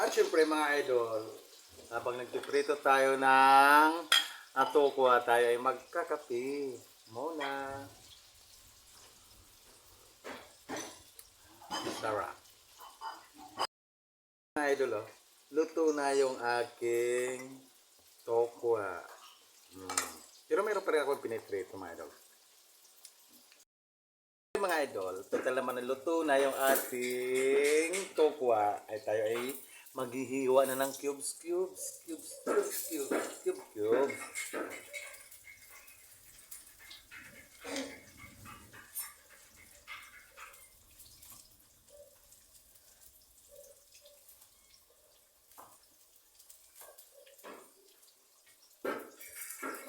At syempre mga idol, habang nagpiprito tayo ng atokwa, tayo ay magkakape muna. Sarap. Mga idol, luto na yung aking tokwa. Pero mayroon pa rin ako piniprito mga idol. Mga idol, total naman luto na yung ating tokwa, ay tayo ay maghihiwa na ng cubes.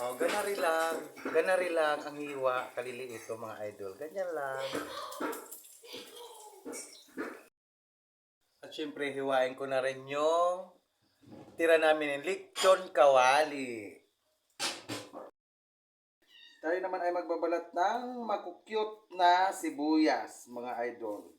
Oh, ganari lang ang hiwa, kaliliit ito mga idol, ganyan lang. At syempre, hiwain ko na rin yung tira namin ng lechon kawali. Tayo naman ay magbabalat ng makukyot na sibuyas, mga idol.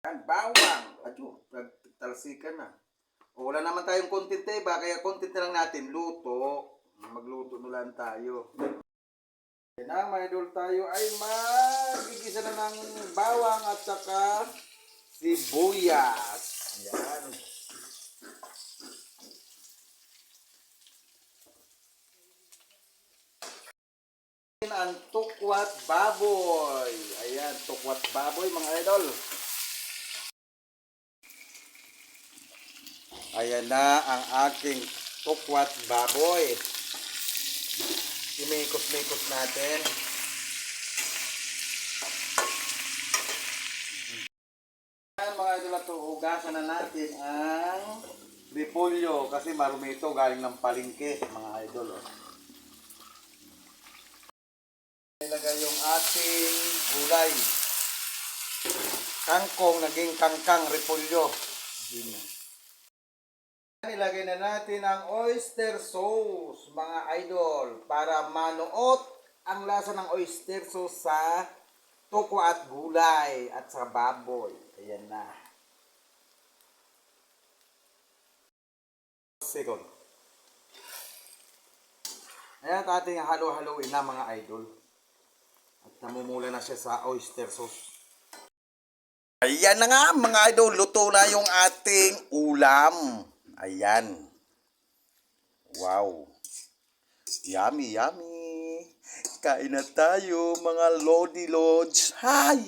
Yan, bawang. Atyo, nagtalsikan na. O, wala naman tayong content ba? Kaya content na lang natin, luto. Magluto na lang tayo. Yan na, mga idol, tayo ay magigisa na ng bawang at saka sibuyas. Yan. Ang tukwat baboy. Ayan, tukwat baboy mga idol. Ayan na ang aking tukwat baboy. Imikot-mikot natin. Ayan mga idol, at hugasan na natin ang repolyo kasi marumi ito galing ng palengke mga idol. Ilagay yung ating gulay. Kangkong, naging kangkang repolyo. Ilagay na natin ang oyster sauce, mga idol, para manuot ang lasa ng oyster sauce sa tokwa at gulay at sa baboy. Ayan na. Second. Ayan, ating halo-haloin na mga idol. At namumula na siya sa oyster sauce. Ayan na nga mga idol, luto na yung ating ulam. Ayan. Wow. Yummy, yummy. Kain na tayo mga Lodi Lods. Hi!